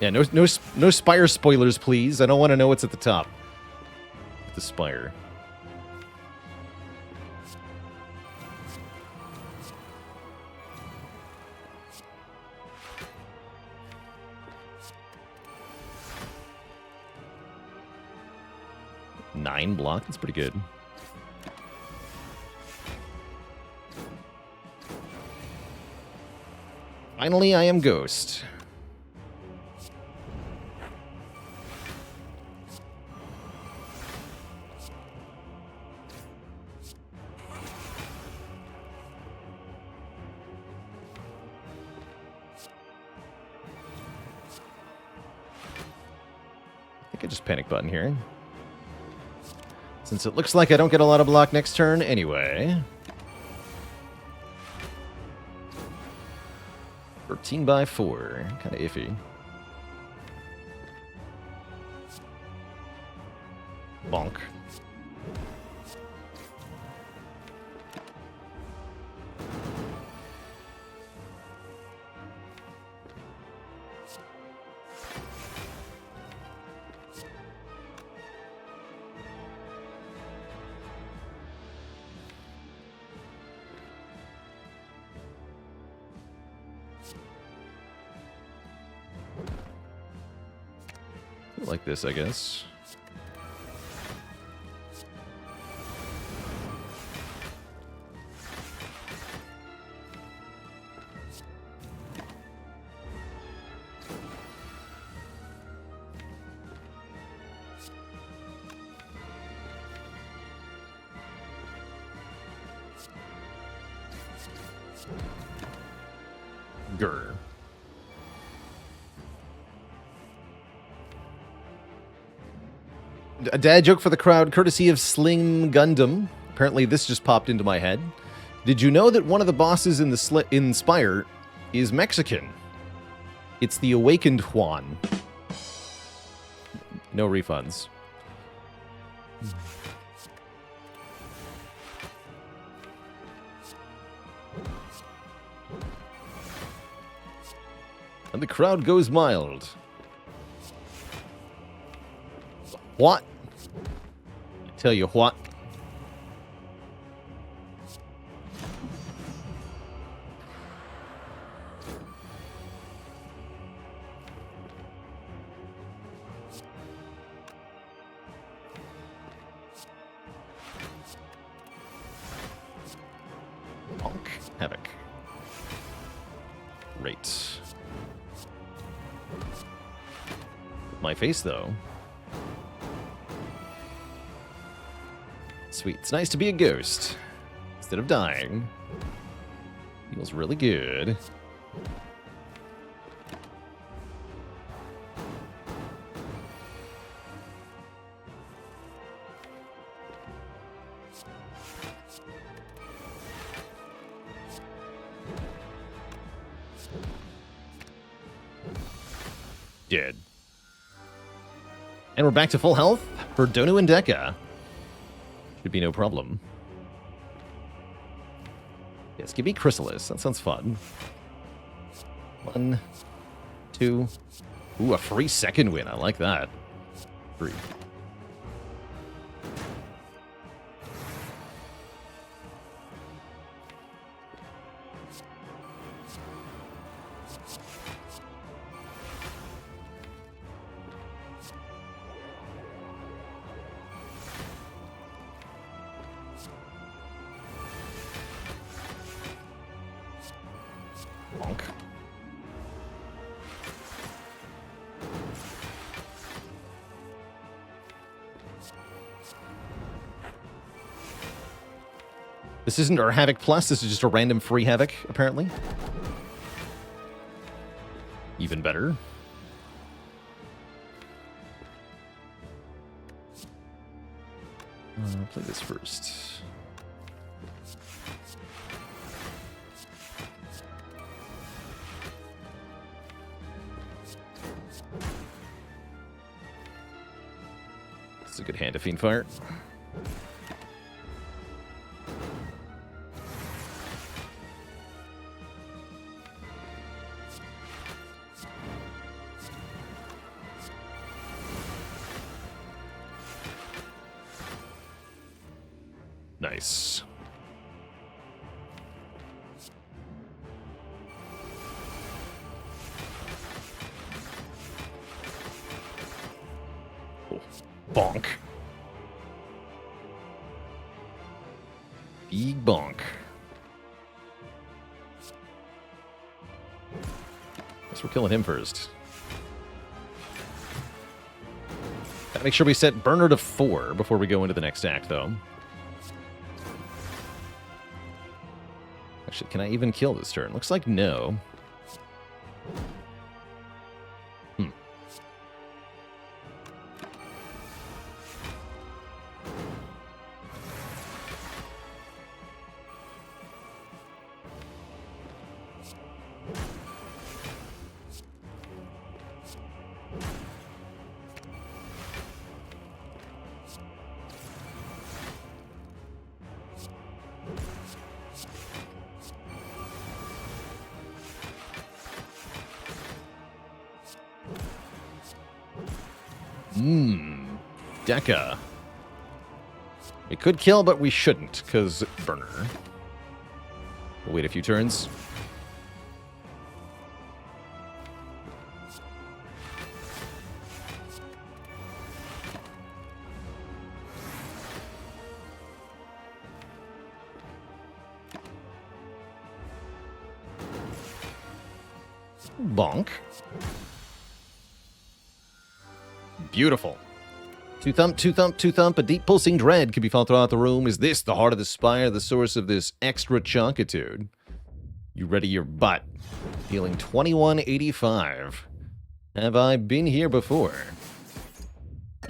Yeah, no Spire spoilers, please. I don't want to know what's at the top. The Spire. Nine block, that's pretty good. Finally, I am Ghost. could just panic button here. Since it looks like I don't get a lot of block next turn anyway. 13 by 4. Kind of iffy. Bonk. Like this, I guess. Grr. A dad joke for the crowd, courtesy of Sling Gundam. Apparently this just popped into my head. Did you know that one of the bosses in the Spire is Mexican? It's the Awakened Juan. No refunds. And the crowd goes mild. What? I tell you what. Bonk. Havoc. Great. My face, though. Sweet. It's nice to be a ghost instead of dying. Feels really good. Dead. And we're back to full health for Donu and Deka. Should be no problem. Yes, give me Chrysalis. That sounds fun. 1, 2. Ooh, a free second win. I like that. 3. Bonk. This isn't our Havoc Plus, this is just a random free Havoc, apparently. Even better. I'll play this first. It's a good hand to Fiend Fire. Nice. Oh, bonk. Big bonk. Guess we're killing him first. Gotta make sure we set Burner to 4 before we go into the next act, though. Actually, can I even kill this turn? Looks like no. Deca. We could kill, but we shouldn't, because burner. We'll wait a few turns. Bonk. Beautiful. Two thump, two thump, two thump. A deep pulsing dread can be felt throughout the room. Is this the heart of the spire, the source of this extra chunkitude? You ready your butt? Healing 2185. Have I been here before? I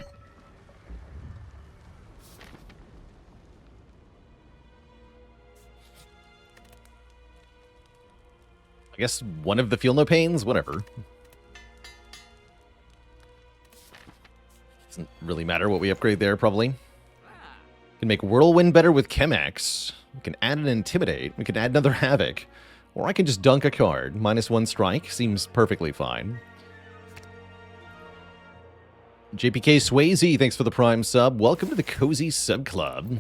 guess one of the feel no pains? Whatever. Doesn't really matter what we upgrade there, probably. Can make Whirlwind better with Chemex. We can add an Intimidate. We can add another Havoc. Or I can just dunk a card. -1 strike. Seems perfectly fine. JPK Swayze, thanks for the Prime sub. Welcome to the Cozy Sub Club.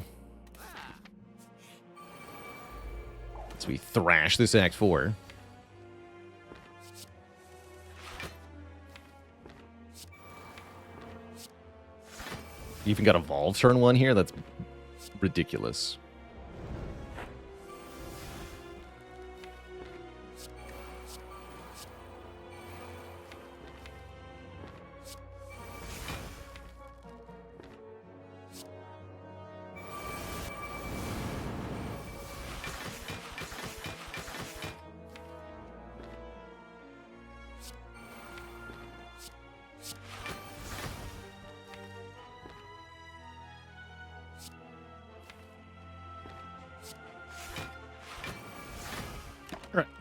As we thrash this Act 4. You even got Evolve turn 1 here? That's ridiculous.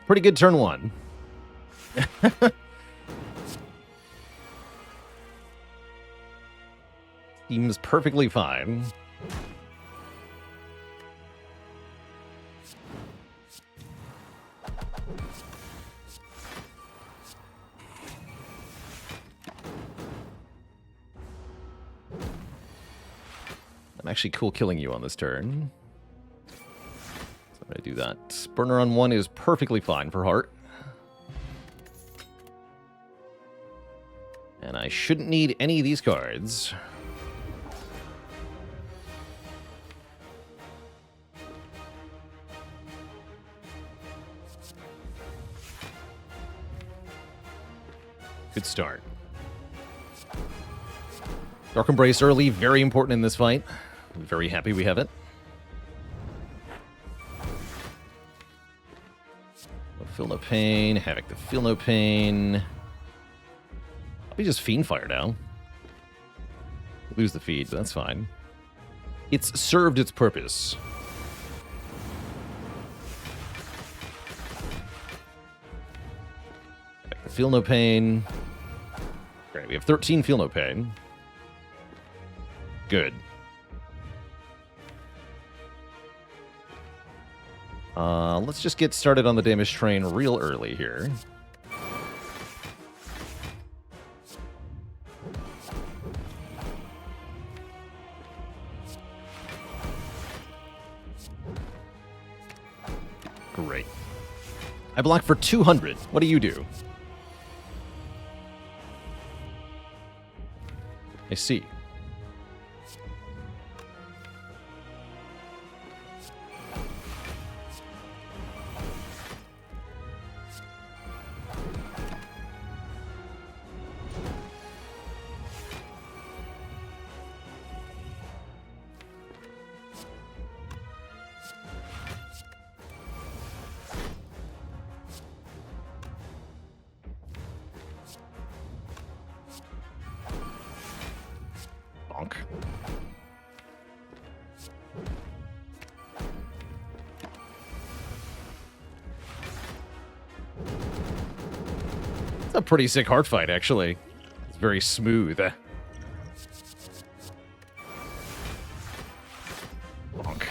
Pretty good turn 1. Seems perfectly fine. I'm actually cool killing you on this turn. I do that. Burner on 1 is perfectly fine for Heart. And I shouldn't need any of these cards. Good start. Dark Embrace early, very important in this fight. I'm very happy we have it. Feel no pain. Havoc the feel no pain. Probably just Fiend Fire now. Lose the feed, but that's fine. It's served its purpose. Havoc the feel no pain. Great, we have 13 feel no pain. Good. Let's just get started on the damage train real early here. Great. I block for 200. What do you do? I see. It's a pretty sick heart fight, actually. It's very smooth. Bonk.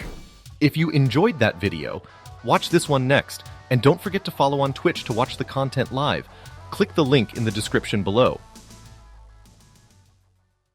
If you enjoyed that video, watch this one next, and don't forget to follow on Twitch to watch the content live. Click the link in the description below.